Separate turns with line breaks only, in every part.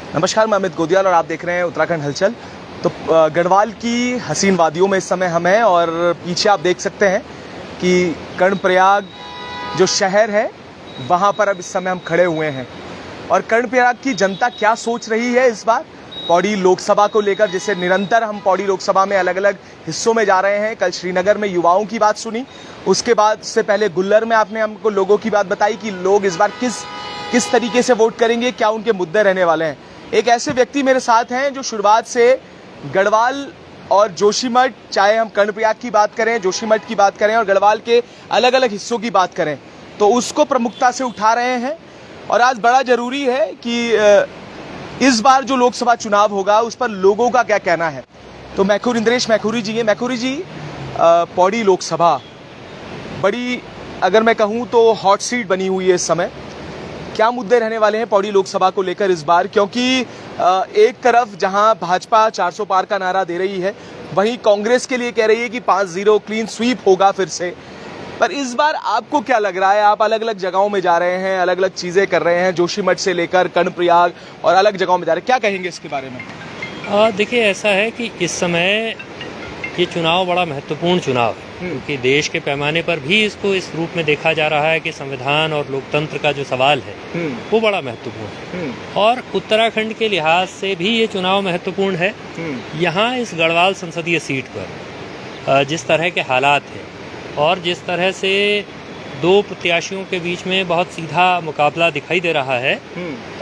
नमस्कार, मैं अमित गोदियाल और आप देख रहे हैं उत्तराखंड हलचल। तो गढ़वाल की हसीन वादियों में इस समय हम हैं और पीछे आप देख सकते हैं कि कर्णप्रयाग जो शहर है वहाँ पर अब इस समय हम खड़े हुए हैं। और कर्णप्रयाग की जनता क्या सोच रही है इस बार पौड़ी लोकसभा को लेकर, जिसे निरंतर हम पौड़ी लोकसभा में अलग अलग हिस्सों में जा रहे हैं। कल श्रीनगर में युवाओं की बात सुनी, उसके बाद से पहले गुल्लर में आपने हमको लोगों की बात बताई कि लोग इस बार किस तरीके से वोट करेंगे, क्या उनके मुद्दे रहने वाले हैं। एक ऐसे व्यक्ति मेरे साथ हैं जो शुरुआत से गढ़वाल और जोशीमठ, चाहे हम कर्णप्रयाग की बात करें, जोशीमठ की बात करें और गढ़वाल के अलग अलग हिस्सों की बात करें, तो उसको प्रमुखता से उठा रहे हैं। और आज बड़ा जरूरी है कि इस बार जो लोकसभा चुनाव होगा उस पर लोगों का क्या कहना है। तो इंद्रेश मैखुरी जी हैं। मैखुरी जी, पौड़ी लोकसभा बड़ी, अगर मैं कहूँ तो हॉट सीट बनी हुई है इस समय। क्या मुद्दे रहने वाले हैं पौड़ी लोकसभा को लेकर इस बार, क्योंकि एक तरफ जहां भाजपा 400 पार का नारा दे रही है, वहीं कांग्रेस के लिए कह रही है कि 5-0 क्लीन स्वीप होगा फिर से। पर इस बार आपको क्या लग रहा है? आप अलग अलग जगहों में जा रहे हैं, अलग अलग चीजें कर रहे हैं, जोशीमठ से लेकर कर्णप्रयाग और अलग जगहों में जा रहे हैं, क्या कहेंगे इसके बारे में?
देखिए, ऐसा है कि इस समय ये चुनाव बड़ा महत्वपूर्ण चुनाव है, क्योंकि देश के पैमाने पर भी इसको इस रूप में देखा जा रहा है कि संविधान और लोकतंत्र का जो सवाल है वो बड़ा महत्वपूर्ण है। और उत्तराखंड के लिहाज से भी ये चुनाव महत्वपूर्ण है। यहाँ इस गढ़वाल संसदीय सीट पर जिस तरह के हालात हैं और जिस तरह से दो प्रत्याशियों के बीच में बहुत सीधा मुकाबला दिखाई दे रहा है,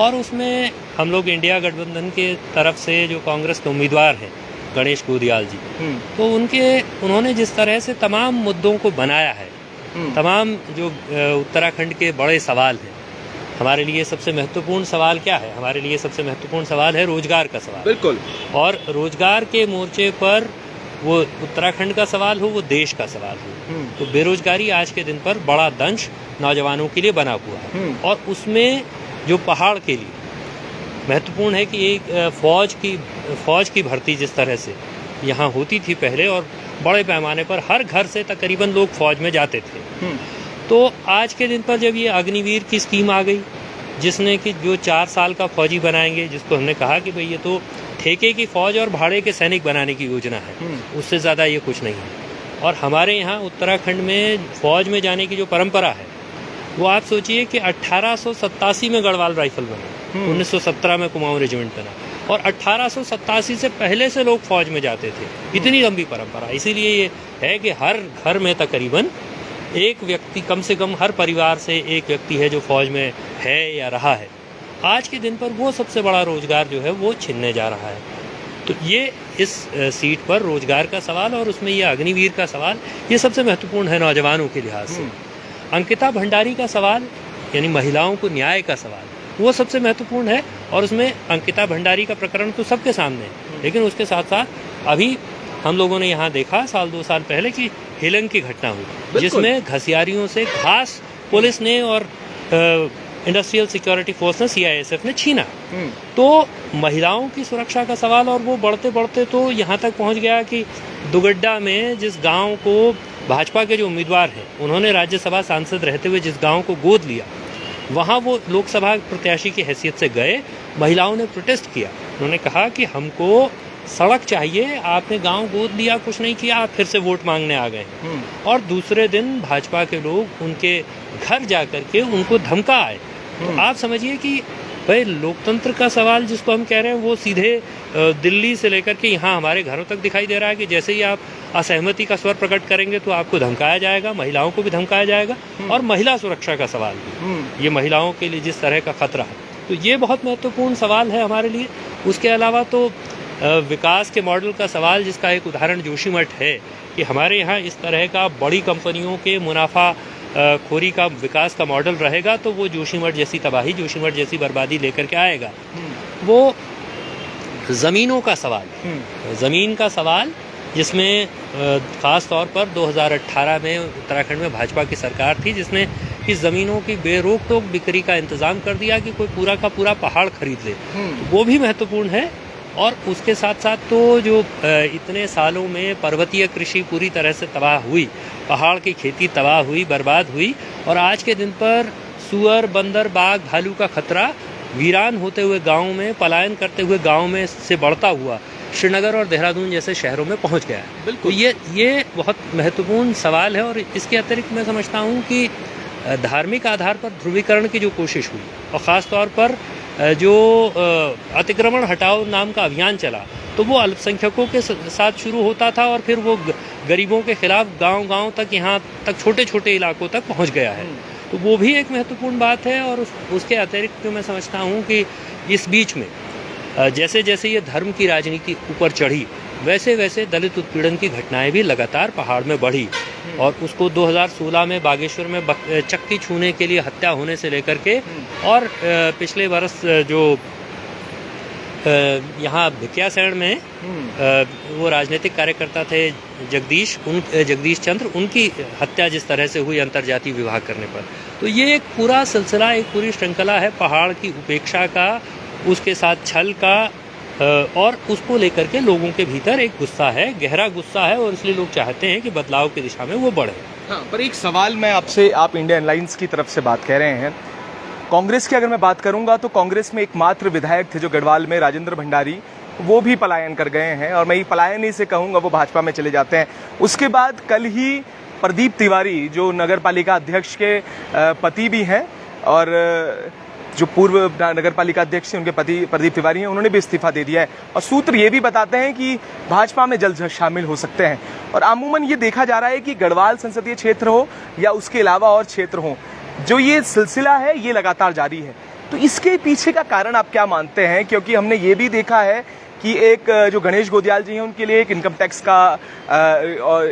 और उसमें हम लोग इंडिया गठबंधन के तरफ से जो कांग्रेस के उम्मीदवार हैं गणेश गोदियाल जी, तो उन्होंने जिस तरह से तमाम मुद्दों को बनाया है, तमाम जो उत्तराखंड के बड़े सवाल हैं, हमारे लिए सबसे महत्वपूर्ण सवाल क्या है? हमारे लिए सबसे महत्वपूर्ण सवाल है रोजगार का सवाल।
बिल्कुल।
और रोजगार के मोर्चे पर वो उत्तराखंड का सवाल हो, वो देश का सवाल हो, तो बेरोजगारी आज के दिन पर बड़ा दंश नौजवानों के लिए बना हुआ है। और उसमें जो पहाड़ के लिए महत्वपूर्ण है कि एक फौज की भर्ती जिस तरह से यहाँ होती थी पहले, और बड़े पैमाने पर हर घर से तकरीबन लोग फौज में जाते थे, तो आज के दिन पर जब ये अग्निवीर की स्कीम आ गई, जिसने कि जो 4 साल का फौजी बनाएंगे, जिसको हमने कहा कि भाई ये तो ठेके की फौज और भाड़े के सैनिक बनाने की योजना है, उससे ज़्यादा ये कुछ नहीं है। और हमारे यहाँ उत्तराखंड में फौज में जाने की जो परंपरा है, वो आप सोचिए कि 1887 में गढ़वाल राइफल बना, 1917 में कुमाऊं रेजिमेंट बना, और 1887 से पहले से लोग फौज में जाते थे। इतनी लंबी परंपरा। इसीलिए ये है कि हर घर में तकरीबन एक व्यक्ति, कम से कम हर परिवार से एक व्यक्ति है जो फौज में है या रहा है। आज के दिन पर वो सबसे बड़ा रोजगार जो है वो छिनने जा रहा है। तो ये इस सीट पर रोजगार का सवाल और उसमें ये अग्निवीर का सवाल, ये सबसे महत्वपूर्ण है नौजवानों के लिहाज से। अंकिता भंडारी का सवाल, यानी महिलाओं को न्याय का सवाल, वो सबसे महत्वपूर्ण है। और उसमें अंकिता भंडारी का प्रकरण तो सबके सामने है, लेकिन उसके साथ साथ अभी हम लोगों ने यहाँ देखा 1-2 साल पहले कि हेलंग की घटना हुई, जिसमें घसियारियों से घास पुलिस ने और इंडस्ट्रियल सिक्योरिटी फोर्स ने, CISF ने छीना। तो महिलाओं की सुरक्षा का सवाल, और वो बढ़ते बढ़ते तो यहाँ तक पहुँच गया कि दुगड्डा में जिस गाँव को भाजपा के जो उम्मीदवार हैं, उन्होंने राज्यसभा सांसद रहते हुए जिस गांव को गोद लिया, वहां वो लोकसभा प्रत्याशी की हैसियत से गए। महिलाओं ने प्रोटेस्ट किया, उन्होंने कहा कि हमको सड़क चाहिए, आपने गांव गोद लिया, कुछ नहीं किया, आप फिर से वोट मांगने आ गए। और दूसरे दिन भाजपा के लोग उनके घर जाकर के उनको धमकाए। तो आप समझिए कि भाई लोकतंत्र का सवाल जिसको हम कह रहे हैं, वो सीधे दिल्ली से लेकर के यहाँ हमारे घरों तक दिखाई दे रहा है कि जैसे ही आप असहमति का स्वर प्रकट करेंगे तो आपको धमकाया जाएगा, महिलाओं को भी धमकाया जाएगा। और महिला सुरक्षा का सवाल भी, ये महिलाओं के लिए जिस तरह का खतरा है, तो ये बहुत महत्वपूर्ण सवाल है हमारे लिए। उसके अलावा तो विकास के मॉडल का सवाल, जिसका एक उदाहरण जोशीमठ है कि हमारे यहाँ इस तरह का बड़ी कंपनियों के मुनाफा खोरी का विकास का मॉडल रहेगा, तो वो जोशीमठ जैसी तबाही, जोशीमठ जैसी बर्बादी लेकर के आएगा। वो ज़मीनों का सवाल, ज़मीन का सवाल, जिसमें ख़ास तौर पर 2018 में उत्तराखंड में भाजपा की सरकार थी, जिसने इस ज़मीनों की बेरोक टोक बिक्री का इंतज़ाम कर दिया कि कोई पूरा का पूरा पहाड़ खरीद ले। वो भी महत्वपूर्ण है। और उसके साथ साथ तो जो इतने सालों में पर्वतीय कृषि पूरी तरह से तबाह हुई, पहाड़ की खेती तबाह हुई, बर्बाद हुई, और आज के दिन पर सुअर, बंदर, बाघ, भालू का खतरा वीरान होते हुए गाँव में, पलायन करते हुए गाँव में से बढ़ता हुआ श्रीनगर और देहरादून जैसे शहरों में पहुंच गया है। तो ये बहुत महत्वपूर्ण सवाल है। और इसके अतिरिक्त मैं समझता हूं कि धार्मिक आधार पर ध्रुवीकरण की जो कोशिश हुई, और ख़ास तौर पर जो अतिक्रमण हटाओ नाम का अभियान चला, तो वो अल्पसंख्यकों के साथ शुरू होता था और फिर वो गरीबों के खिलाफ गांव-गांव तक, यहाँ तक छोटे छोटे इलाकों तक पहुंच गया है। तो वो भी एक महत्वपूर्ण बात है। और उसके अतिरिक्त मैं समझता हूँ कि इस बीच में जैसे जैसे ये धर्म की राजनीति ऊपर चढ़ी, वैसे वैसे दलित उत्पीड़न की घटनाएं भी लगातार पहाड़ में बढ़ी। और उसको 2016 में बागेश्वर में चक्की छूने के लिए हत्या होने से लेकर के, और पिछले वर्ष जो यहाँ भिकियासैंण में वो राजनीतिक कार्यकर्ता थे जगदीश चंद्र, उनकी हत्या जिस तरह से हुई अंतर्जातीय विवाह करने पर, तो ये एक पूरा सिलसिला, एक पूरी श्रृंखला है पहाड़ की उपेक्षा का, उसके साथ छल का, और उसको लेकर के लोगों के भीतर एक गुस्सा है, गहरा गुस्सा है, और इसलिए लोग चाहते हैं कि बदलाव की दिशा में वो बढ़े।
हाँ, पर एक सवाल मैं आपसे, आप इंडियन अलायंस की तरफ से बात कह रहे हैं, कांग्रेस की अगर मैं बात करूंगा तो कांग्रेस में एकमात्र विधायक थे जो गढ़वाल में, राजेंद्र भंडारी, वो भी पलायन कर गए हैं, और मैं पलायन ही से कहूंगा, वो भाजपा में चले जाते हैं। उसके बाद कल ही प्रदीप तिवारी जो नगर पालिका अध्यक्ष के पति भी हैं, और जो पूर्व नगर पालिका अध्यक्ष हैं उनके पति प्रदीप तिवारी हैं, उन्होंने भी इस्तीफा दे दिया है। और सूत्र ये भी बताते हैं कि भाजपा में जल्द शामिल हो सकते हैं। और अमूमन ये देखा जा रहा है कि गढ़वाल संसदीय क्षेत्र हो या उसके अलावा और क्षेत्र हो, जो ये सिलसिला है ये लगातार जारी है। तो इसके पीछे का कारण आप क्या मानते हैं? क्योंकि हमने ये भी देखा है कि एक जो गणेश गोदियाल जी हैं उनके लिए एक इनकम टैक्स का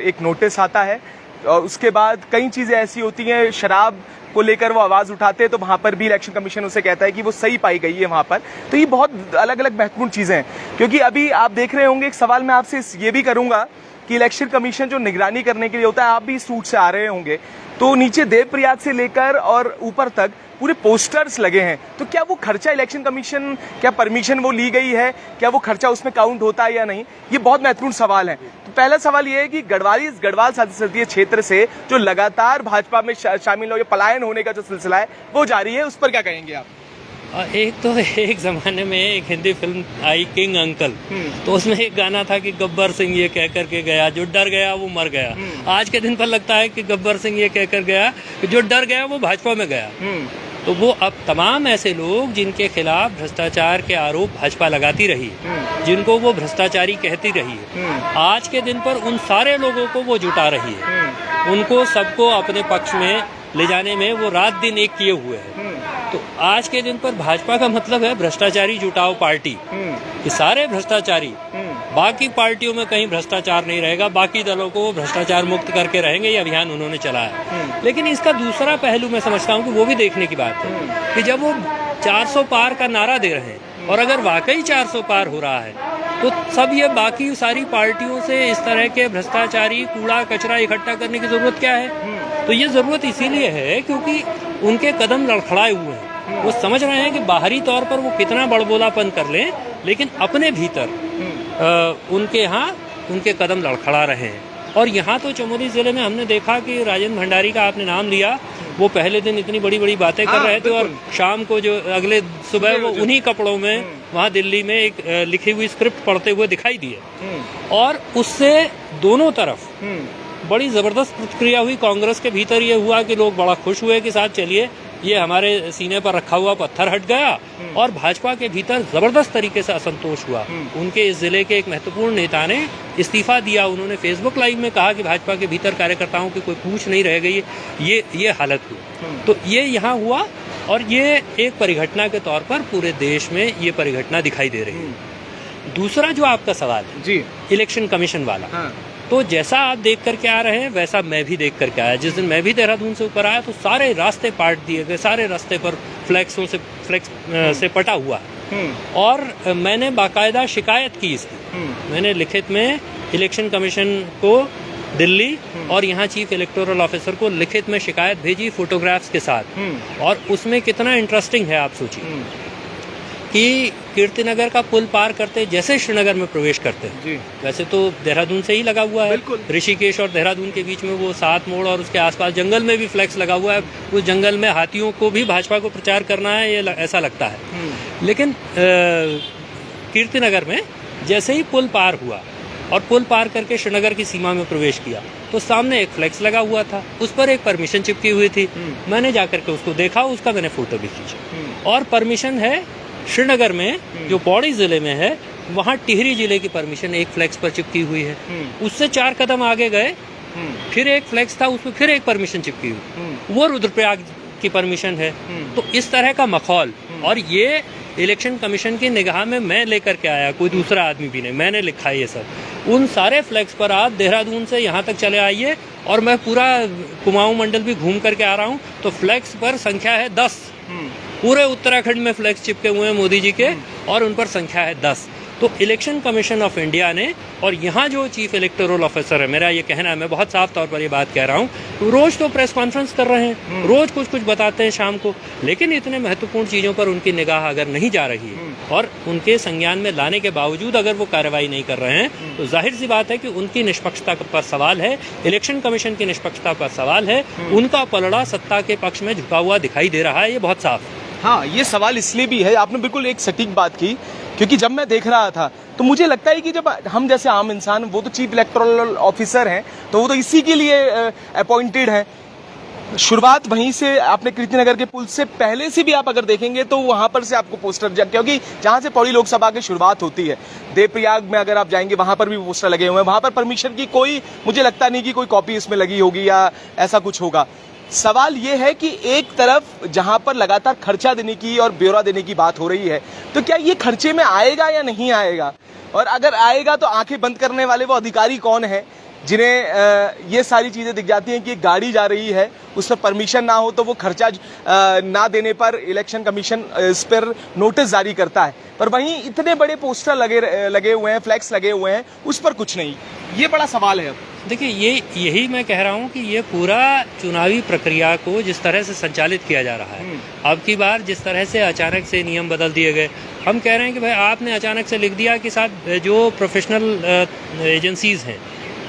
एक नोटिस आता है, और उसके बाद कई चीज़ें ऐसी होती हैं, शराब को लेकर वो आवाज़ उठाते हैं, तो वहाँ पर भी इलेक्शन कमीशन उसे कहता है कि वो सही पाई गई है वहाँ पर। तो ये बहुत अलग अलग महत्वपूर्ण चीज़ें हैं। क्योंकि अभी आप देख रहे होंगे, एक सवाल मैं आपसे ये भी करूँगा कि इलेक्शन कमीशन जो निगरानी करने के लिए होता है, आप भी इस रूट से आ रहे होंगे, तो नीचे देवप्रयाग से लेकर और ऊपर तक पूरे पोस्टर्स लगे हैं। तो क्या वो खर्चा इलेक्शन कमीशन, क्या परमिशन वो ली गई है, क्या वो खर्चा उसमें काउंट होता है या नहीं, ये बहुत महत्वपूर्ण सवाल है। तो पहला सवाल ये है कि गढ़वाल संसदीय क्षेत्र से जो लगातार भाजपा में शामिल हो, पलायन होने का जो सिलसिला है वो जारी है, उस पर क्या कहेंगे आप?
एक तो एक जमाने में एक हिंदी फिल्म आई किंग अंकल, तो उसमें एक गाना था कि गब्बर सिंह ये कह करके गया, जो डर गया वो मर गया। आज के दिन पर लगता है कि गब्बर सिंह ये कह कर गया, जो डर गया वो भाजपा में गया। तो वो अब तमाम ऐसे लोग जिनके खिलाफ भ्रष्टाचार के आरोप भाजपा लगाती रही, जिनको वो भ्रष्टाचारी कहती रही है, आज के दिन पर उन सारे लोगों को वो जुटा रही है। उनको सबको अपने पक्ष में ले जाने में वो रात दिन एक किए हुए हैं। तो आज के दिन पर भाजपा का मतलब है भ्रष्टाचारी जुटाओ पार्टी, कि सारे भ्रष्टाचारी, बाकी पार्टियों में कहीं भ्रष्टाचार नहीं रहेगा, बाकी दलों को भ्रष्टाचार मुक्त करके रहेंगे, ये अभियान उन्होंने चलाया। लेकिन इसका दूसरा पहलू मैं समझता हूँ कि वो भी देखने की बात है कि जब वो 400 पार का नारा दे रहे हैं, और अगर वाकई 400 पार हो रहा है, तो सब ये बाकी सारी पार्टियों से इस तरह के भ्रष्टाचारी कूड़ा कचरा इकट्ठा करने की जरूरत क्या है? तो ये जरूरत इसीलिए है क्योंकि उनके कदम लड़खड़ाए हुए हैं। वो समझ रहे हैं कि बाहरी तौर पर वो कितना बड़बोलापन कर लें, लेकिन अपने भीतर उनके यहाँ उनके कदम लड़खड़ा रहे हैं। और यहाँ तो चमोली जिले में हमने देखा कि राजेंद्र भंडारी का आपने नाम लिया, वो पहले दिन इतनी बड़ी बड़ी बातें कर रहे थे, और शाम को जो अगले सुबह वो उन्हीं कपड़ों में वहाँ दिल्ली में एक लिखी हुई स्क्रिप्ट पढ़ते हुए दिखाई दिए। और उससे दोनों तरफ बड़ी जबरदस्त प्रतिक्रिया हुई। कांग्रेस के भीतर ये हुआ कि लोग बड़ा खुश हुए कि साहब चलिए ये हमारे सीने पर रखा हुआ पत्थर हट गया, और भाजपा के भीतर जबरदस्त तरीके से असंतोष हुआ। उनके इस जिले के एक महत्वपूर्ण नेता ने इस्तीफा दिया। उन्होंने फेसबुक लाइव में कहा कि भाजपा के भीतर कार्यकर्ताओं की कोई पूछ नहीं रह गई, ये हालत हुई। तो ये यहाँ हुआ, और ये एक परिघटना के तौर पर पूरे देश में ये परिघटना दिखाई दे रही है। दूसरा जो आपका सवाल है जी, इलेक्शन कमीशन वाला, तो जैसा आप देख करके आ रहे हैं वैसा मैं भी देख करके आया। जिस दिन मैं भी देहरादून से ऊपर आया तो सारे रास्ते पाट दिए गए, सारे रास्ते पर फ्लैक्स से पटा हुआ है। और मैंने बाकायदा शिकायत की इसकी, मैंने लिखित में इलेक्शन कमीशन को दिल्ली और यहाँ चीफ इलेक्टोरल ऑफिसर को लिखित में शिकायत भेजी फोटोग्राफ्स के साथ। और उसमें कितना इंटरेस्टिंग है आप सोचिए कि कीर्तिनगर का पुल पार करते जैसे श्रीनगर में प्रवेश करते हैं
जी।
वैसे तो देहरादून से ही लगा हुआ है,
बिल्कुल।
ऋषिकेश और देहरादून के बीच में वो 7 मोड़ और उसके आसपास जंगल में भी फ्लैक्स लगा हुआ है। उस जंगल में हाथियों को भी भाजपा को प्रचार करना है, ये ऐसा लगता है। लेकिन कीर्तिनगर में जैसे ही पुल पार हुआ और पुल पार करके श्रीनगर की सीमा में प्रवेश किया तो सामने एक फ्लैक्स लगा हुआ था, उस पर एक परमिशन चिपकी हुई थी। मैंने जाकर के उसको देखा, उसका मैंने फोटो भी खींचा। और परमिशन है श्रीनगर में, जो पौड़ी जिले में है, वहाँ टिहरी जिले की परमिशन एक फ्लैक्स पर चिपकी हुई है। उससे 4 कदम आगे गए, फिर एक फ्लैक्स था, उसमें फिर एक परमिशन चिपकी हुई, वो रुद्रप्रयाग की परमिशन है। तो इस तरह का मखौल, और ये इलेक्शन कमीशन की निगाह में मैं लेकर के आया, कोई दूसरा आदमी भी नहीं, मैंने लिखा है ये सब। उन सारे फ्लैक्स पर आप देहरादून से यहाँ तक चले आइए, और मैं पूरा कुमाऊं मंडल भी घूम करके आ रहा हूँ, तो फ्लैक्स पर संख्या है 10। पूरे उत्तराखंड में फ्लैक्स चिपके हुए हैं मोदी जी के, और उन पर संख्या है 10। तो इलेक्शन कमीशन ऑफ इंडिया ने, और यहाँ जो चीफ इलेक्टोरल ऑफिसर है, मेरा ये कहना है, मैं बहुत साफ तौर पर ये बात कह रहा हूँ, रोज तो प्रेस कॉन्फ्रेंस कर रहे हैं, रोज कुछ कुछ बताते हैं शाम को, लेकिन इतने महत्वपूर्ण चीजों पर उनकी निगाह अगर नहीं जा रही है और उनके संज्ञान में लाने के बावजूद अगर वो कार्रवाई नहीं कर रहे हैं, तो जाहिर सी बात है कि उनकी निष्पक्षता पर सवाल है, इलेक्शन कमीशन की निष्पक्षता पर सवाल है, उनका पलड़ा सत्ता के पक्ष में झुका हुआ दिखाई दे रहा है, ये बहुत साफ है।
हाँ, ये सवाल इसलिए भी है, आपने बिल्कुल एक सटीक बात की, क्योंकि जब मैं देख रहा था तो मुझे लगता है कि जब हम जैसे आम इंसान, वो तो चीफ इलेक्टोरल ऑफिसर हैं, तो वो तो इसी के लिए अपॉइंटेड हैं। शुरुआत वहीं से आपने कीर्तिनगर के पुल से पहले से भी आप अगर देखेंगे तो वहां पर से आपको पोस्टर, क्योंकि जहां से पौड़ी लोकसभा की शुरुआत होती है, देवप्रयाग में अगर आप जाएंगे वहां पर भी पोस्टर लगे हुए हैं। वहां पर परमिशन की कोई, मुझे लगता नहीं कि कोई कॉपी इसमें लगी होगी या ऐसा कुछ होगा। सवाल ये है कि एक तरफ जहां पर लगातार खर्चा देने की और ब्यौरा देने की बात हो रही है, तो क्या ये खर्चे में आएगा या नहीं आएगा? और अगर आएगा तो आंखें बंद करने वाले वो अधिकारी कौन है जिन्हें ये सारी चीजें दिख जाती हैं कि एक गाड़ी जा रही है, उस पर परमिशन ना हो तो वो खर्चा ना देने पर इलेक्शन कमीशन इस पर नोटिस जारी करता है, पर वहीं इतने बड़े पोस्टर लगे हुए हैं, फ्लैक्स लगे हुए हैं, उस पर कुछ नहीं। ये बड़ा सवाल है। अब
देखिए, यही मैं कह रहा हूँ कि ये पूरा चुनावी प्रक्रिया को जिस तरह से संचालित किया जा रहा है, अब की बार जिस तरह से अचानक से नियम बदल दिए गए, हम कह रहे हैं कि भाई आपने अचानक से लिख दिया कि साहब जो प्रोफेशनल एजेंसीज हैं,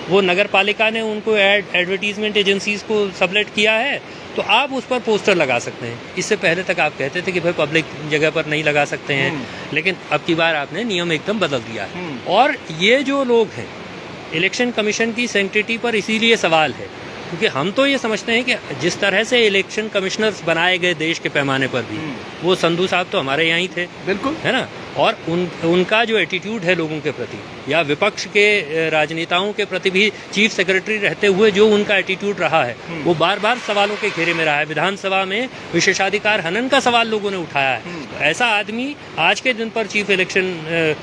वो नगर पालिका ने उनको एडवर्टीजमेंट एजेंसीज को सबलेट किया है, तो आप उस पर पोस्टर लगा सकते हैं। इससे पहले तक आप कहते थे कि भाई पब्लिक जगह पर नहीं लगा सकते हैं, लेकिन अब की बार आपने नियम एकदम बदल दिया है। और ये जो लोग हैं, इलेक्शन कमीशन की सैंक्टिटी पर इसीलिए सवाल है, क्योंकि हम तो ये समझते हैं कि जिस तरह से इलेक्शन कमिश्नर्स बनाए गए देश के पैमाने पर भी, वो संधू साहब तो हमारे यहाँ ही थे, बिल्कुल, है ना। और उनका जो एटीट्यूड है लोगों के प्रति, या विपक्ष के राजनेताओं के प्रति भी चीफ सेक्रेटरी रहते हुए जो उनका एटीट्यूड रहा है, वो बार बार सवालों के घेरे में रहा है। विधानसभा में विशेषाधिकार हनन का सवाल लोगों ने उठाया है। तो ऐसा आदमी आज के दिन पर चीफ इलेक्शन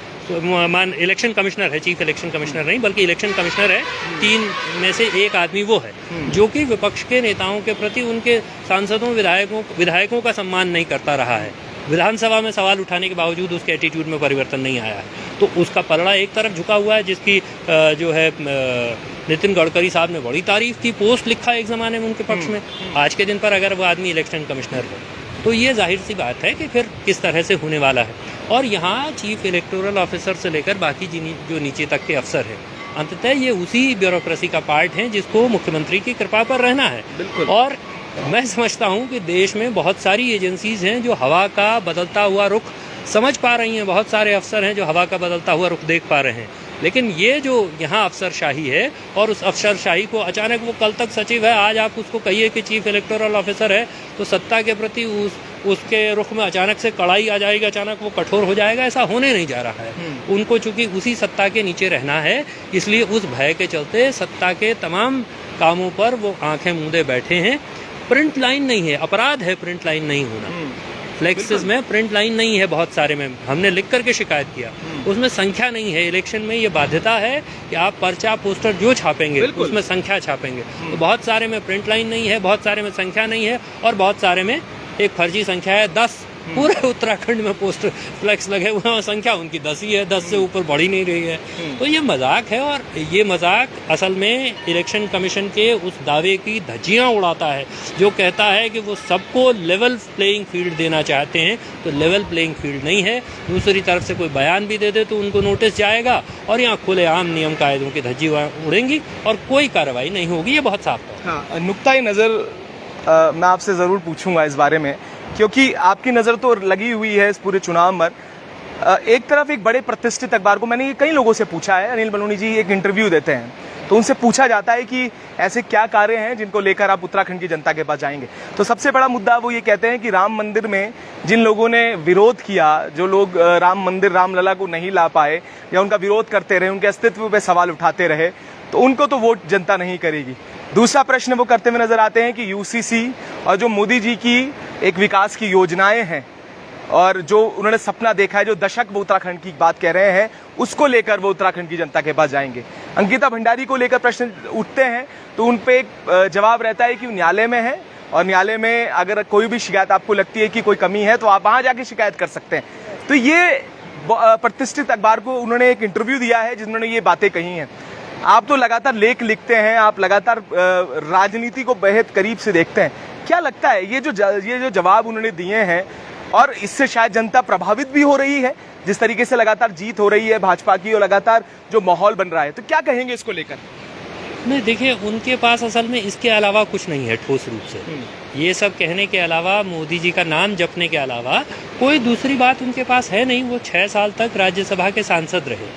कमिश्नर है, चीफ इलेक्शन कमिश्नर नहीं बल्कि इलेक्शन कमिश्नर है, 3 में से एक आदमी वो है जो कि विपक्ष के नेताओं के प्रति, उनके सांसदों विधायकों का सम्मान नहीं करता रहा है। विधानसभा में सवाल उठाने के बावजूद उसके एटीट्यूड में परिवर्तन नहीं आया है, तो उसका पलड़ा एक तरफ झुका हुआ है, जिसकी जो है नितिन गडकरी साहब ने बड़ी तारीफ की, पोस्ट लिखा एक ज़माने में उनके पक्ष में। आज के दिन पर अगर वो आदमी इलेक्शन कमिश्नर है, तो ये जाहिर सी बात है कि फिर किस तरह से होने वाला है। और यहाँ चीफ इलेक्टोरल ऑफिसर से लेकर बाकी जो नीचे तक के अफसर हैं, अंततः ये उसी ब्यूरोक्रेसी का पार्ट हैं जिसको मुख्यमंत्री की कृपा पर रहना है। और मैं समझता हूँ कि देश में बहुत सारी एजेंसीज हैं जो हवा का बदलता हुआ रुख समझ पा रही हैं, बहुत सारे अफसर हैं जो हवा का बदलता हुआ रुख देख पा रहे हैं, लेकिन ये जो यहाँ अफसरशाही है, और उस अफसरशाही को अचानक, वो कल तक सचिव है, आज आप उसको कहिए कि चीफ इलेक्टोरल ऑफिसर है, तो सत्ता के प्रति उसके रुख में अचानक से कड़ाई आ जाएगी, अचानक वो कठोर हो जाएगा, ऐसा होने नहीं जा रहा है। उनको चूंकि उसी सत्ता के नीचे रहना है, इसलिए उस भय के चलते सत्ता के तमाम कामों पर वो आंखें मूंदे बैठे हैं। प्रिंट लाइन नहीं है, अपराध है प्रिंट लाइन नहीं होना। फ्लेक्सेस में प्रिंट लाइन नहीं है, बहुत सारे में हमने लिख करके शिकायत किया, उसमें संख्या नहीं है। इलेक्शन में ये बाध्यता है कि आप पर्चा पोस्टर जो छापेंगे उसमें संख्या छापेंगे, तो बहुत सारे में प्रिंट लाइन नहीं है, बहुत सारे में संख्या नहीं है, और बहुत सारे में एक फर्जी संख्या है 10 पूरे उत्तराखंड में पोस्टर फ्लैक्स लगे हुए हैं और संख्या उनकी 10 ही है, 10 से ऊपर बढ़ ही नहीं रही है। तो ये मजाक है और ये मजाक असल में इलेक्शन कमीशन के उस दावे की धज्जियां उड़ाता है जो कहता है कि वो सबको लेवल प्लेइंग फील्ड देना चाहते हैं। तो लेवल प्लेइंग फील्ड नहीं है। दूसरी तरफ से कोई बयान भी दे दे तो उनको नोटिस जाएगा और यहाँ खुलेआम नियम कायदों की धज्जियां उड़ेंगी और कोई कार्रवाई नहीं होगी। ये बहुत साफ है।
हाँ, नुक्ता नज़र मैं आपसे ज़रूर पूछूंगा इस बारे में, क्योंकि आपकी नज़र तो लगी हुई है इस पूरे चुनाव में। एक तरफ एक बड़े प्रतिष्ठित अखबार को, मैंने ये कई लोगों से पूछा है, अनिल बलूनी जी एक इंटरव्यू देते हैं तो उनसे पूछा जाता है कि ऐसे क्या कार्य हैं जिनको लेकर आप उत्तराखंड की जनता के पास जाएंगे। तो सबसे बड़ा मुद्दा वो ये कहते हैं कि राम मंदिर में जिन लोगों ने विरोध किया, जो लोग राम मंदिर रामलला को नहीं ला पाए या उनका विरोध करते रहे, उनके अस्तित्व पे सवाल उठाते रहे, तो उनको तो वोट जनता नहीं करेगी। दूसरा प्रश्न वो करते हुए नजर आते हैं कि यूसीसी और जो मोदी जी की एक विकास की योजनाएं हैं और जो उन्होंने सपना देखा है, जो दशक वो उत्तराखंड की बात कह रहे हैं, उसको लेकर वो उत्तराखंड की जनता के पास जाएंगे। अंकिता भंडारी को लेकर प्रश्न उठते हैं तो उन पे एक जवाब रहता है कि न्यायालय में है और न्यायालय में अगर कोई भी शिकायत आपको लगती है कि कोई कमी है तो आप वहां जाके शिकायत कर सकते हैं। तो ये प्रतिष्ठित अखबार को उन्होंने एक इंटरव्यू दिया है जिन्होंने ये बातें कही हैं। आप तो लगातार लेख लिखते हैं, आप लगातार राजनीति को बेहद करीब से देखते हैं, क्या लगता है ये जो जवाब उन्होंने दिए हैं और इससे शायद जनता प्रभावित भी हो रही है, जिस तरीके से लगातार जीत हो रही है भाजपा की और लगातार जो माहौल बन रहा है, तो क्या कहेंगे इसको लेकर?
नहीं, देखिए उनके पास असल में इसके अलावा कुछ नहीं है ठोस रूप से। ये सब कहने के अलावा, मोदी जी का नाम जपने के अलावा कोई दूसरी बात उनके पास है नहीं। वो 6 साल तक राज्यसभा के सांसद रहे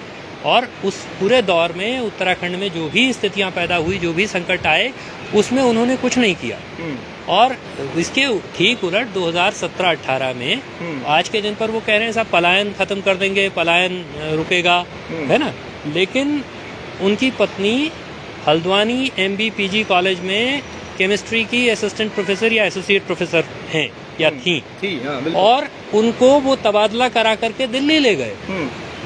और उस पूरे दौर में उत्तराखंड में जो भी स्थितियां पैदा हुई, जो भी संकट आए, उसमें उन्होंने कुछ नहीं किया। और इसके ठीक उलट 2017-18 में आज के दिन पर वो कह रहे हैं साहब पलायन खत्म कर देंगे, पलायन रुकेगा, है ना। लेकिन उनकी पत्नी हल्द्वानी MB-PG कॉलेज में केमिस्ट्री की असिस्टेंट प्रोफेसर या एसोसिएट प्रोफेसर हैं या थी, और उनको वो तबादला करा करके दिल्ली ले गए।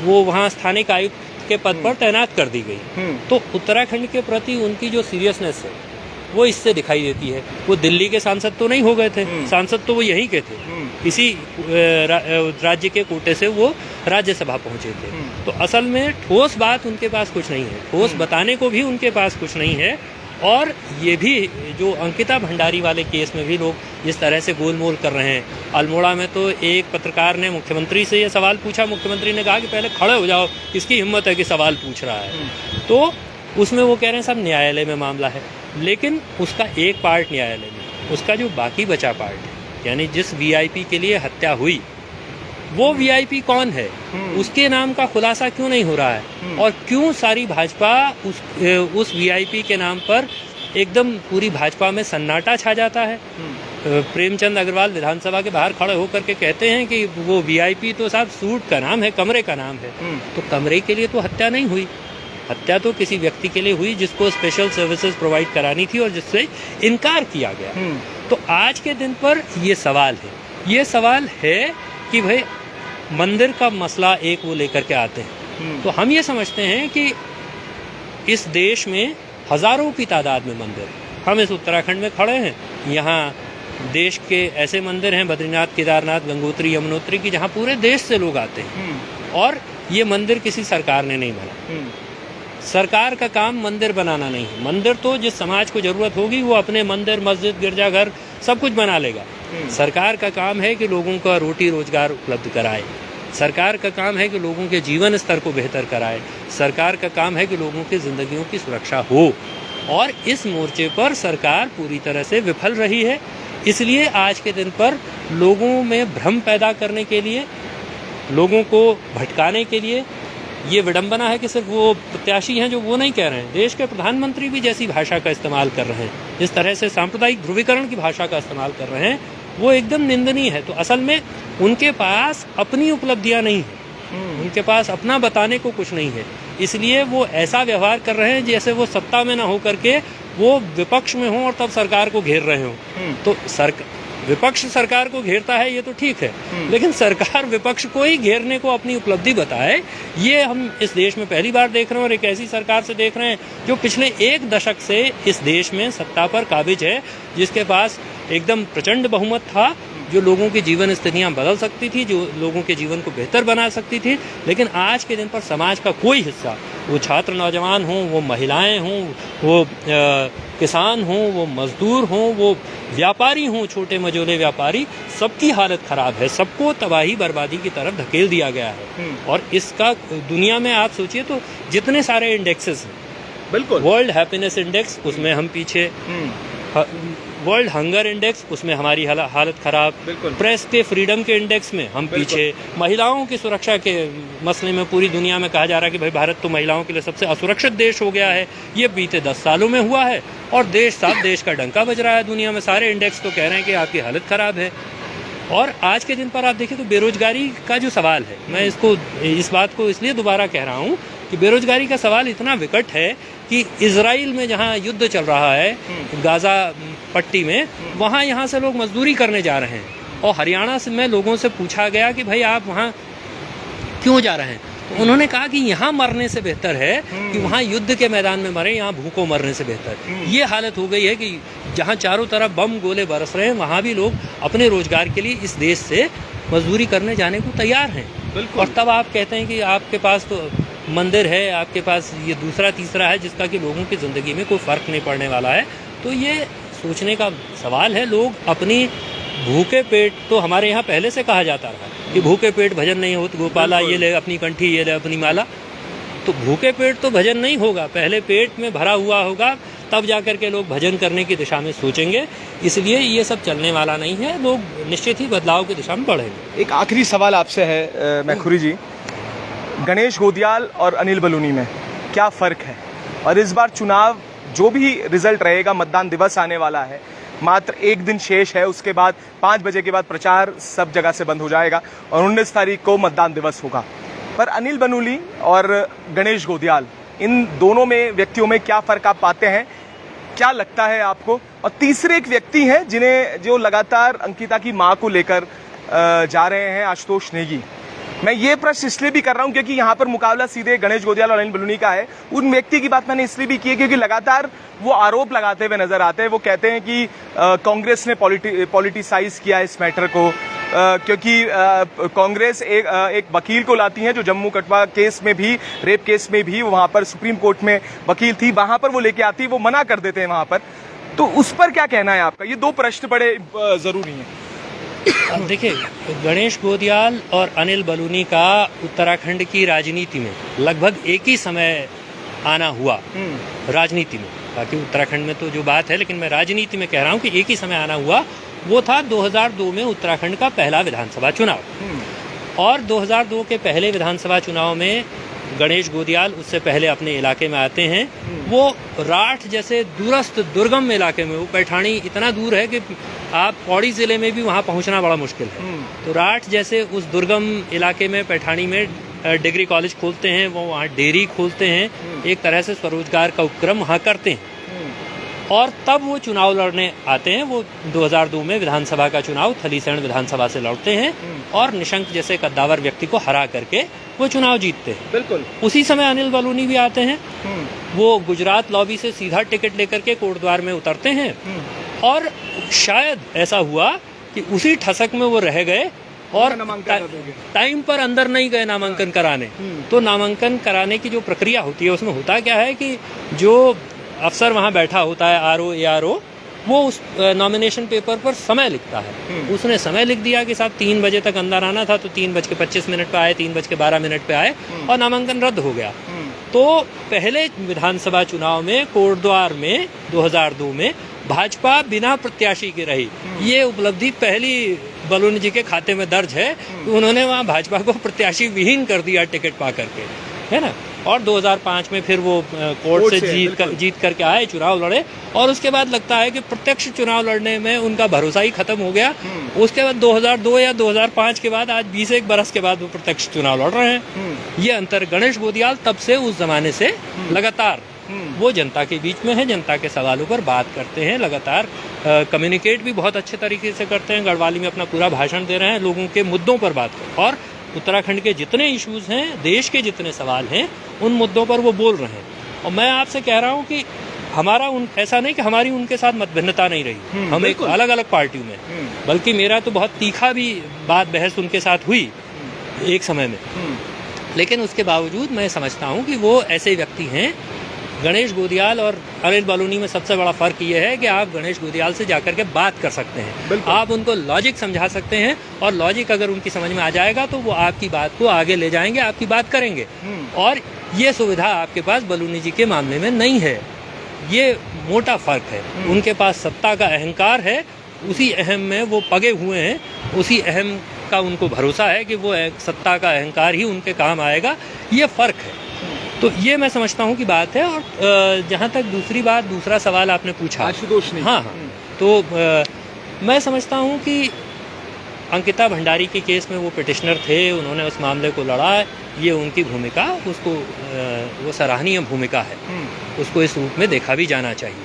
वो वहाँ स्थानिक आयुक्त के पद पर तैनात कर दी गई। तो उत्तराखंड के प्रति उनकी जो सीरियसनेस है वो इससे दिखाई देती है। वो दिल्ली के सांसद तो नहीं हो गए थे, सांसद तो वो यहीं के थे, इसी राज्य के कोटे से वो राज्यसभा पहुंचे थे। तो असल में ठोस बात उनके पास कुछ नहीं है, ठोस बताने को भी उनके पास कुछ नहीं है। और ये भी जो अंकिता भंडारी वाले केस में भी लोग जिस तरह से गोलमोल कर रहे हैं, अल्मोड़ा में तो एक पत्रकार ने मुख्यमंत्री से ये सवाल पूछा, मुख्यमंत्री ने कहा कि पहले खड़े हो जाओ, किसकी हिम्मत है कि सवाल पूछ रहा है। तो उसमें वो कह रहे हैं सब न्यायालय में मामला है, लेकिन उसका एक पार्ट न्यायालय में, उसका जो बाकी बचा पार्ट है, यानी जिस VIP के लिए हत्या हुई वो VIP कौन है, उसके नाम का खुलासा क्यों नहीं हो रहा है और क्यों सारी भाजपा उस VIP के नाम पर एकदम पूरी भाजपा में सन्नाटा छा जाता है। प्रेमचंद अग्रवाल विधानसभा के बाहर खड़े होकर के कहते हैं कि वो VIP तो साहब सूट का नाम है, कमरे का नाम है। तो कमरे के लिए तो हत्या नहीं हुई, हत्या तो किसी व्यक्ति के लिए हुई जिसको स्पेशल सर्विसेज प्रोवाइड करानी थी और जिससे इनकार किया गया। तो आज के दिन पर ये सवाल है कि भाई मंदिर का मसला एक वो लेकर के आते हैं। तो हम ये समझते हैं कि इस देश में हजारों की तादाद में मंदिर, हम इस उत्तराखंड में खड़े हैं, यहाँ देश के ऐसे मंदिर हैं, बद्रीनाथ, केदारनाथ, गंगोत्री, यमुनोत्री की, जहाँ पूरे देश से लोग आते हैं। और ये मंदिर किसी सरकार ने नहीं बना। सरकार का काम मंदिर बनाना नहीं है। मंदिर तो जिस समाज को जरूरत होगी वो अपने मंदिर, मस्जिद, गिरजाघर सब कुछ बना लेगा। सरकार का काम है कि लोगों का रोटी रोजगार उपलब्ध कराए। सरकार का काम है कि लोगों के जीवन स्तर को बेहतर कराए। सरकार का काम है कि लोगों की जिंदगियों की सुरक्षा हो। और इस मोर्चे पर सरकार पूरी तरह से विफल रही है। इसलिए आज के दिन पर लोगों में भ्रम पैदा करने के लिए, लोगों को भटकाने के लिए, ये विडंबना है कि सिर्फ वो प्रत्याशी हैं जो वो नहीं कह रहे हैं, देश के प्रधानमंत्री भी जैसी भाषा का इस्तेमाल कर रहे हैं, जिस तरह से सांप्रदायिक ध्रुवीकरण की भाषा का इस्तेमाल कर रहे हैं, वो एकदम निंदनीय है। तो असल में उनके पास अपनी उपलब्धियां नहीं है, उनके पास अपना बताने को कुछ नहीं है। इसलिए वो ऐसा व्यवहार कर रहे हैं जैसे वो सत्ता में ना हो करके वो विपक्ष में हो और तब सरकार को घेर रहे हो। तो विपक्ष सरकार को घेरता है ये तो ठीक है, लेकिन सरकार विपक्ष को ही घेरने को अपनी उपलब्धि बताए, ये हम इस देश में पहली बार देख रहे हैं। और एक ऐसी सरकार से देख रहे हैं जो पिछले 1 दशक से इस देश में सत्ता पर काबिज है, जिसके पास एकदम प्रचंड बहुमत था जो लोगों की जीवन स्थितियां बदल सकती थी, जो लोगों के जीवन को बेहतर बना सकती थी। लेकिन आज के दिन पर समाज का कोई हिस्सा, वो छात्र नौजवान हों, वो महिलाएं हों, वो किसान हों, वो मजदूर हों, वो व्यापारी हों, छोटे मझोले व्यापारी, सबकी हालत खराब है। सबको तबाही बर्बादी की तरफ धकेल दिया गया है। और इसका दुनिया में आप सोचिए तो जितने सारे इंडेक्सेस हैं,
बिल्कुल,
वर्ल्ड हैप्पीनेस इंडेक्स उसमें हम पीछे, वर्ल्ड हंगर इंडेक्स उसमें हमारी हालत खराब, प्रेस के फ्रीडम के इंडेक्स में हम पीछे, महिलाओं की सुरक्षा के मसले में पूरी दुनिया में कहा जा रहा है कि भाई भारत तो महिलाओं के लिए सबसे असुरक्षित देश हो गया है। ये बीते 10 सालों में हुआ है और देश का डंका बज रहा है दुनिया में। सारे इंडेक्स तो कह रहे हैं कि आपकी हालत खराब है। और आज के दिन पर आप देखिए तो बेरोजगारी का जो सवाल है, मैं इस बात को इसलिए दोबारा कह रहा हूँ कि बेरोजगारी का सवाल इतना विकट है कि इजराइल में जहाँ युद्ध चल रहा है, गाजा पट्टी में, वहाँ यहाँ से लोग मजदूरी करने जा रहे हैं। और हरियाणा से में लोगों से पूछा गया कि भाई आप वहाँ क्यों जा रहे हैं, तो उन्होंने कहा कि यहाँ मरने से बेहतर है कि वहाँ युद्ध के मैदान में मरे, यहाँ भूखों मरने से बेहतर। ये हालत हो गई है कि जहाँ चारों तरफ बम गोले बरस रहे हैं, वहाँ भी लोग अपने रोजगार के लिए इस देश से मजदूरी करने जाने को तैयार हैं। और तब आप कहते हैं कि आपके पास तो मंदिर है, आपके पास ये दूसरा तीसरा है जिसका कि लोगों की ज़िंदगी में कोई फ़र्क नहीं पड़ने वाला है। तो ये सोचने का सवाल है। लोग अपनी भूखे पेट, तो हमारे यहाँ पहले से कहा जाता रहा कि भूखे पेट भजन नहीं होता, गोपाला ये ले अपनी कंठी, ये ले अपनी माला। तो भूखे पेट तो भजन नहीं होगा, पहले पेट में भरा हुआ होगा, तब जाकर के लोग भजन करने की दिशा में सोचेंगे। इसलिए ये सब चलने वाला नहीं है। लोग निश्चित ही बदलाव की दिशा में बढ़ेंगे।
एक आखिरी सवाल आपसे है मैखुरी जी, गणेश गोदियाल और अनिल बलूनी में क्या फ़र्क है? और इस बार चुनाव जो भी रिजल्ट रहेगा, मतदान दिवस आने वाला है, मात्र 1 दिन शेष है, उसके बाद 5 बजे के बाद प्रचार सब जगह से बंद हो जाएगा और 19 तारीख को मतदान दिवस होगा। पर अनिल बलूनी और गणेश गोदियाल, इन दोनों में व्यक्तियों में क्या फ़र्क आप पाते हैं? क्या लगता है आपको? और तीसरे एक व्यक्ति हैं जो लगातार अंकिता की मां को लेकर जा रहे हैं, आशुतोष नेगी। मैं ये प्रश्न इसलिए भी कर रहा हूं क्योंकि यहाँ पर मुकाबला सीधे गणेश गोदियाल और अनिल बलूनी का है। उन व्यक्ति की बात मैंने इसलिए भी की है क्योंकि लगातार वो आरोप लगाते हुए नजर आते हैं। वो कहते हैं कि कांग्रेस ने पॉलिटिसाइज किया इस मैटर को, क्योंकि कांग्रेस एक वकील को लाती है जो जम्मू कठुआ केस में भी, रेप केस में भी वहां पर सुप्रीम कोर्ट में वकील थी, वहां पर वो लेके आती, वो मना कर देते हैं वहां पर। तो उस पर क्या कहना है आपका? ये 2 प्रश्न बड़े जरूरी हैं।
अब देखिए, गणेश गोदियाल और अनिल बलूनी का उत्तराखंड की राजनीति में लगभग एक ही समय आना हुआ राजनीति में। बाकी उत्तराखंड में तो जो बात है, लेकिन मैं राजनीति में कह रहा हूँ कि एक ही समय आना हुआ। वो था 2002 में उत्तराखंड का पहला विधानसभा चुनाव। और 2002 के पहले विधानसभा चुनाव में गणेश गोदियाल उससे पहले अपने इलाके में आते हैं। वो राठ जैसे दूरस्थ दुर्गम इलाके में, वो पैठानी इतना दूर है कि आप पौड़ी जिले में भी वहाँ पहुँचना बड़ा मुश्किल है। तो राठ जैसे उस दुर्गम इलाके में, पैठानी में डिग्री कॉलेज खोलते हैं, वो वहाँ डेयरी खोलते हैं, एक तरह से स्वरोजगार का उपक्रम वहाँ करते हैं। और तब वो चुनाव लड़ने आते हैं। वो 2002 में विधानसभा का चुनाव थलीसैंण विधानसभा से लड़ते हैं और निशंक जैसे कद्दावर व्यक्ति को हरा करके वो चुनाव जीतते हैं।
बिल्कुल
उसी समय अनिल बलूनी भी आते हैं। वो गुजरात लॉबी से सीधा टिकट लेकर के कोटद्वार में उतरते हैं और शायद ऐसा हुआ कि उसी ठसक में वो रह गए और टाइम पर अंदर नहीं गए नामांकन कराने। तो नामांकन कराने की जो प्रक्रिया होती है, उसमें होता क्या है कि जो अफसर वहाँ बैठा होता है, आरओ एआरओ, वो उस नॉमिनेशन पेपर पर समय लिखता है। उसने समय लिख दिया कि साहब 3 बजे तक अंदर आना था, तो 3:25 पे आए, 3:12 पे आए और नामांकन रद्द हो गया। तो पहले विधानसभा चुनाव में कोटद्वार में 2002 में भाजपा बिना प्रत्याशी की रही। ये उपलब्धि पहली बलूनी जी के खाते में दर्ज है कि उन्होंने वहाँ भाजपा को प्रत्याशी विहीन कर दिया टिकट पा करके, है ना। और 2005 में फिर वो कोर्ट से जीत करके आए, चुनाव लड़े और उसके बाद लगता है कि प्रत्यक्ष चुनाव लड़ने में उनका भरोसा ही खत्म हो गया। उसके बाद 2002 या 2005 के बाद आज 21 बरस के बाद वो प्रत्यक्ष चुनाव लड़ रहे हैं। ये अंतर गणेश गोदियाल तब से, उस जमाने से लगातार वो जनता के बीच में है, जनता के सवालों पर बात करते हैं, लगातार कम्युनिकेट भी बहुत अच्छे तरीके से करते हैं। गढ़वाली में अपना पूरा भाषण दे रहे हैं, लोगों के मुद्दों पर बात कर, और उत्तराखंड के जितने इश्यूज हैं, देश के जितने सवाल हैं, उन मुद्दों पर वो बोल रहे हैं। और मैं आपसे कह रहा हूँ कि हमारा ऐसा नहीं कि हमारी उनके साथ मतभिन्नता नहीं रही, हम एक अलग अलग पार्टियों में, बल्कि मेरा तो बहुत तीखा भी बात बहस उनके साथ हुई एक समय में। लेकिन उसके बावजूद मैं समझता हूँ कि वो ऐसे व्यक्ति हैं। गणेश गोदियाल और अनिल बलूनी में सबसे बड़ा फर्क ये है कि आप गणेश गोदियाल से जाकर के बात कर सकते हैं, आप उनको लॉजिक समझा सकते हैं, और लॉजिक अगर उनकी समझ में आ जाएगा तो वो आपकी बात को आगे ले जाएंगे, आपकी बात करेंगे। और ये सुविधा आपके पास बलूनी जी के मामले में नहीं है। ये मोटा फर्क है। उनके पास सत्ता का अहंकार है, उसी अहम में वो पगे हुए हैं, उसी अहम का उनको भरोसा है कि वो सत्ता का अहंकार ही उनके काम आएगा। ये फर्क है। तो ये मैं समझता हूँ कि बात है। और जहाँ तक दूसरा सवाल आपने पूछा,
आशुतोष ने,
हाँ, तो मैं समझता हूँ कि अंकिता भंडारी के केस में वो पिटिशनर थे, उन्होंने उस मामले को लड़ा, ये उनकी भूमिका, उसको वो सराहनीय भूमिका है, उसको इस रूप में देखा भी जाना चाहिए।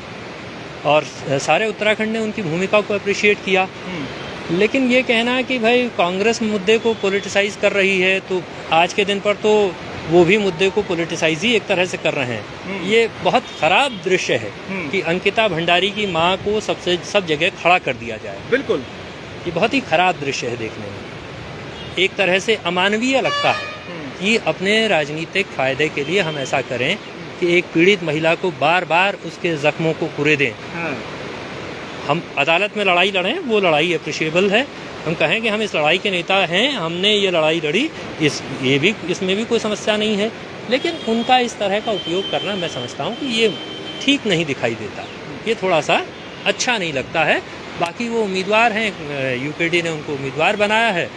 और सारे उत्तराखंड ने उनकी भूमिका को अप्रिशिएट किया। लेकिन ये कहना कि भाई कांग्रेस मुद्दे को पॉलिटिसाइज कर रही है, तो आज के दिन पर तो वो भी मुद्दे को पॉलिटिसाइज ही एक तरह से कर रहे हैं। ये बहुत खराब दृश्य है कि अंकिता भंडारी की मां को सब जगह खड़ा कर दिया जाए।
बिल्कुल,
ये बहुत ही खराब दृश्य है देखने में। एक तरह से अमानवीय लगता है कि अपने राजनीतिक फायदे के लिए हम ऐसा करें कि एक पीड़ित महिला को बार बार उसके जख्मों को कुरेदें। हम अदालत में लड़ाई लड़ें, वो लड़ाई अप्रिशिएबल है। हम कहें कि हम इस लड़ाई के नेता हैं, हमने ये लड़ाई लड़ी, इसमें भी कोई समस्या नहीं है। लेकिन उनका इस तरह का उपयोग करना मैं समझता हूँ कि ये ठीक नहीं दिखाई देता, ये थोड़ा सा अच्छा नहीं लगता है। बाकी वो उम्मीदवार हैं, यूपीडी ने उनको उम्मीदवार बनाया है।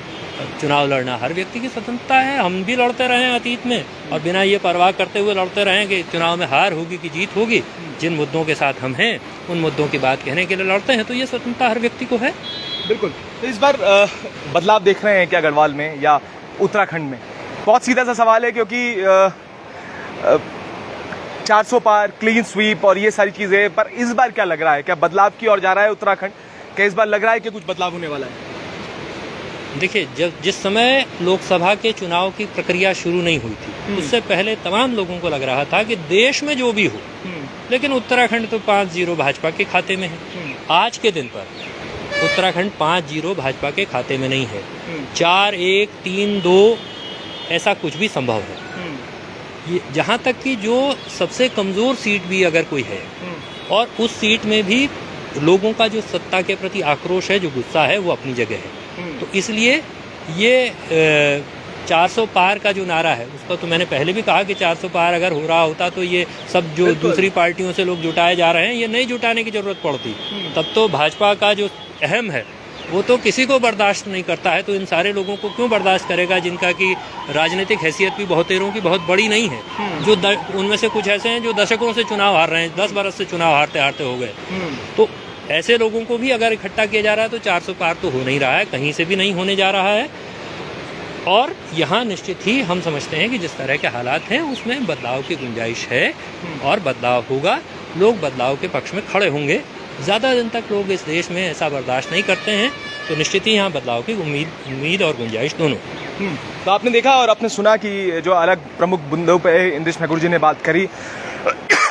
चुनाव लड़ना हर व्यक्ति की स्वतंत्रता है, हम भी लड़ते रहे अतीत में, और बिना ये परवाह करते हुए लड़ते रहे कि चुनाव में हार होगी कि जीत होगी। जिन मुद्दों के साथ हम हैं उन मुद्दों की बात कहने के लिए लड़ते हैं, तो ये स्वतंत्रता हर व्यक्ति को है।
बिल्कुल। तो इस बार बदलाव देख रहे हैं क्या गढ़वाल में या उत्तराखंड में? बहुत सीधा सा सवाल है, क्योंकि 400 पार, क्लीन स्वीप और ये सारी चीजें, पर इस बार क्या लग रहा है? क्या बदलाव की ओर जा रहा है उत्तराखंड? क्या इस बार लग रहा है कि कुछ बदलाव होने वाला है?
देखिए, जिस समय लोकसभा के चुनाव की प्रक्रिया शुरू नहीं हुई थी, उससे पहले तमाम लोगों को लग रहा था कि देश में जो भी हो, लेकिन उत्तराखंड तो 5-0 भाजपा के खाते में है। आज के दिन पर उत्तराखंड 5-0 भाजपा के खाते में नहीं है, 4-1, 3-2 ऐसा कुछ भी संभव है। ये जहाँ तक कि जो सबसे कमजोर सीट भी अगर कोई है, और उस सीट में भी लोगों का जो सत्ता के प्रति आक्रोश है, जो गुस्सा है, वो अपनी जगह है। तो इसलिए ये 400 पार का जो नारा है, उसका तो मैंने पहले भी कहा कि 400 पार अगर हो रहा होता तो ये सब जो दूसरी पार्टियों से लोग जुटाए जा रहे हैं, ये नहीं जुटाने की जरूरत पड़ती। तब तो भाजपा का जो अहम है वो तो किसी को बर्दाश्त नहीं करता है, तो इन सारे लोगों को क्यों बर्दाश्त करेगा जिनका की राजनीतिक हैसियत भी बहुतेरों की बहुत बड़ी नहीं है। जो उनमें से कुछ ऐसे हैं जो दशकों से चुनाव हार रहे हैं, 10 बरस से चुनाव हारते हारते हो गए। तो ऐसे लोगों को भी अगर इकट्ठा किया जा रहा है तो 400 पार तो हो नहीं रहा है, कहीं से भी नहीं होने जा रहा है। और यहाँ निश्चित ही हम समझते हैं कि जिस तरह के हालात हैं उसमें बदलाव की गुंजाइश है, और बदलाव होगा। लोग बदलाव के पक्ष में खड़े होंगे। ज़्यादा दिन तक लोग इस देश में ऐसा बर्दाश्त नहीं करते हैं, तो निश्चित ही यहाँ बदलाव की उम्मीद और गुंजाइश दोनों।
तो आपने देखा और आपने सुना कि जो अलग प्रमुख मुद्दों पे इंद्रेश मैगुर जी ने बात करी,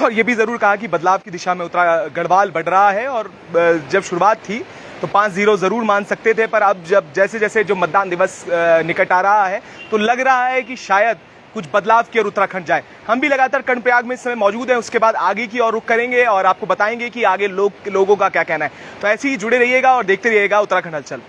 और ये भी ज़रूर कहा कि बदलाव की दिशा में गढ़वाल बढ़ रहा है। और जब शुरुआत थी तो 5-0 ज़रूर मान सकते थे, पर अब जब जैसे जैसे जो मतदान दिवस निकट आ रहा है तो लग रहा है कि शायद कुछ बदलाव की ओर उत्तराखंड जाए। हम भी लगातार कर्णप्रयाग में इस समय मौजूद हैं, उसके बाद आगे की ओर रुख करेंगे और आपको बताएंगे कि आगे लोगों का क्या कहना है। तो ऐसे ही जुड़े रहिएगा और देखते रहिएगा उत्तराखंड हलचल।